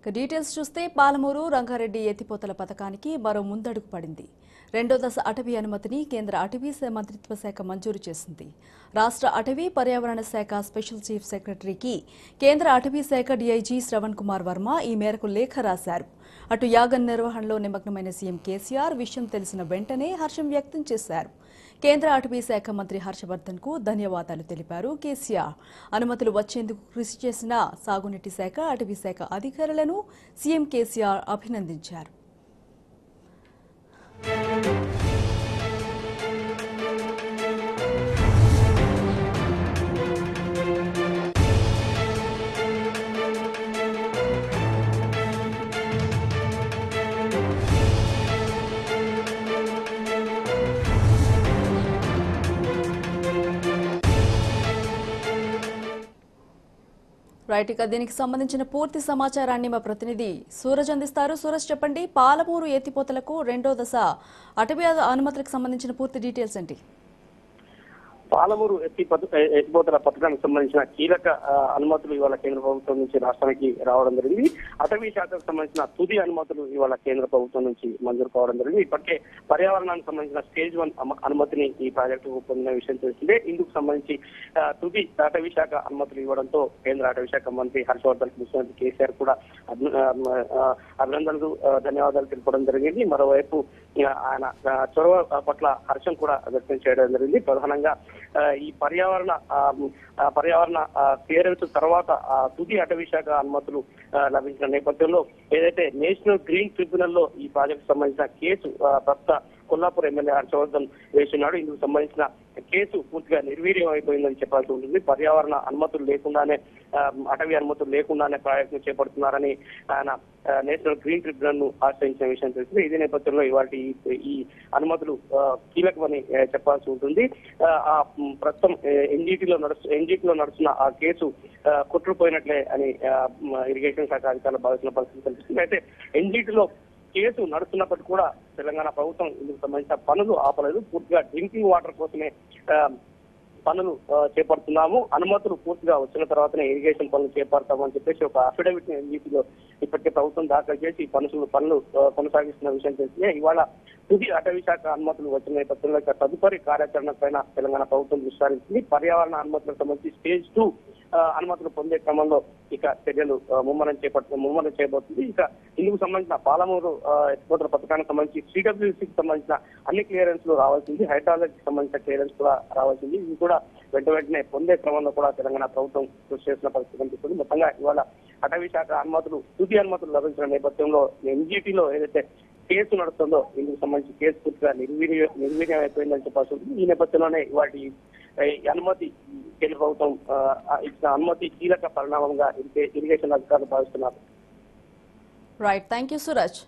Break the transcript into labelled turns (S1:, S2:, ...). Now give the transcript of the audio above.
S1: Details చూస్తే పాలమూరు రంగారెడ్డి ఎత్తిపోతల పథకానికి మరో ముందడుగు పడింది. రెండో దశ అటవీ అనుమతిని కేంద్ర అటవీ మంత్రిత్వ శాఖ మంజూరు చేసింది. రాష్ట్ర అటవీ పర్యావరణ శాఖ స్పెషల్ చీఫ్ సెక్రటరీకి కేంద్ర అటవీ శాఖ డీఐజీ శ్రవణ్ కుమార్ వర్మ ఈ మేరకు లేఖ రాశారు. అటు యాగం నిర్వహణలో నిమగ్నమైన సీఎం కేసీఆర్ విషయం తెలిసిన వెంటనే హర్షం వ్యక్తం చేశారు. కేంద్ర అటవీ శాఖ మంత్రి హర్షవర్ధన్ కు ధన్యవాదాలు తెలిపారు కేసీఆర్. అనుమతులు వచ్చేందుకు కృషి చేసిన సాగునీటి శాఖ, అటవీ శాఖ అధికారులను సీఎం కేసీఆర్ అభినందించారు. రైట్, ఇక దీనికి సంబంధించిన పూర్తి సమాచారాన్ని మా ప్రతినిధి సూరజ్ అందిస్తారు. సూరజ్, చెప్పండి, పాలమూరు ఎత్తిపోతలకు రెండో దశ అటవీ అనుమతులకు సంబంధించిన పూర్తి డీటెయిల్స్ ఏంటి?
S2: పాలమూరు ఎత్తిపోతల పథకానికి సంబంధించిన కీలక అనుమతులు ఇవాళ కేంద్ర ప్రభుత్వం నుంచి రాష్ట్రానికి రావడం జరిగింది. అటవీ శాఖకు సంబంధించిన తుది అనుమతులు ఇవాళ కేంద్ర ప్రభుత్వం నుంచి మంజూరు కావడం జరిగింది. ఇప్పటికే పర్యావరణానికి సంబంధించిన స్టేజ్ 1 అనుమతిని ఈ ప్రాజెక్టుకు పొందిన విషయం తెలిసిందే. ఇందుకు సంబంధించి తుది అటవీ శాఖ అనుమతులు ఇవ్వడంతో కేంద్ర అటవీ శాఖ మంత్రి హర్షవర్ధన్ ముఖ్యమంత్రి కేసీఆర్ కూడా అభినందనలు, ధన్యవాదాలు తెలపడం జరిగింది. మరోవైపు ఆయన చొరవ పట్ల హర్షం కూడా వ్యక్తం చేయడం జరిగింది. ప్రధానంగా ఈ పర్యావరణ క్లియరెన్స్ తర్వాత తుది అటవీ శాఖ అనుమతులు లభించిన నేపథ్యంలో ఏదైతే నేషనల్ గ్రీన్ ట్రిబ్యునల్ లో ఈ ప్రాజెక్టు సంబంధించిన కేసు ప్రస్తుత కొల్లాపూర్ ఎమ్మెల్యే హర్షవర్ధన్ వేస్తున్నాడు. ఇందుకు సంబంధించిన కేసు పూర్తిగా నిర్వీర్యం అయిపోయిందని చెప్పాల్సి ఉంటుంది. పర్యావరణ అనుమతులు లేకుండానే, అటవీ అనుమతులు లేకుండానే ప్రాజెక్టు చేపడుతున్నారని ఆయన నేషనల్ గ్రీన్ ట్రిబ్యునల్ ను ఆశ్రయించిన విషయం తెలిసింది. ఇదే నేపథ్యంలో ఇవాటి ఈ అనుమతులు కీలకమని చెప్పాల్సి ఉంటుంది. ప్రస్తుతం ఎన్జీటీలో నడుస్తున్న ఆ కేసు కొట్టుకుపోయినట్లే అని ఇరిగేషన్ శాఖ అధికారులు భావిస్తున్న పరిస్థితి కనిపిస్తుంది. అయితే ఎన్జీటీలో కేసు నడుస్తున్నప్పటికీ కూడా తెలంగాణ ప్రభుత్వం ఇందుకు సంబంధించిన పనులు ఆపలేదు. పూర్తిగా డ్రింకింగ్ వాటర్ కోసమే పనులు చేపడుతున్నాము, అనుమతులు పూర్తిగా వచ్చిన తర్వాతనే ఇరిగేషన్ పనులు చేపడతామని చెప్పేసి ఒక అఫిడవిట్ ని ఎన్జీటీలో ఇప్పటికే ప్రభుత్వం దాఖలు చేసి పనులు కొనసాగిస్తున్న విషయం తెలిసిందే. ఇవాళ తుది అటవీ శాఖ అనుమతులు వచ్చిన నేపథ్యంలో తదుపరి కార్యాచరణ పైన తెలంగాణ ప్రభుత్వం విస్తరించింది. పర్యావరణ అనుమతులకు సంబంధించి స్టేజ్ 2 అనుమతులు పొందే క్రమంలో ఇక చర్యలు ముమ్మరం చేయబోతుంది. ఇక ఇందుకు సంబంధించిన పాలమూరు ఎత్తిపోతల పథకానికి సంబంధించి సిడబ్ల్యూసీకి సంబంధించిన అన్ని క్లియరెన్స్లు రావాల్సింది, హైడ్రాలజీకి సంబంధించిన క్లియరెన్స్ కూడా రావాల్సింది. ఇది కూడా వెంటనే పొందే క్రమంలో కూడా తెలంగాణ ప్రభుత్వం కృషి చేసిన పరిస్థితి కనిపిస్తుంది. మొత్తంగా ఇవాళ అటవీ శాఖ తుది అనుమతులు లభించిన నేపథ్యంలో ఎన్జీటీలో ఏదైతే కేసు నడుస్తుందో ఇందుకు సంబంధించి కేసు పూర్తిగా నిర్వీర్యం అయిపోయిందని చెప్పాల్సి ఉంటుంది. ఈ నేపథ్యంలోనే వాటి అనుమతి కేంద్ర ప్రభుత్వం ఇచ్చిన అనుమతి కీలక పరిణామంగా ఇరిగేషన్ అధికారులు భావిస్తున్నారు.
S1: Right, thank you Suraj.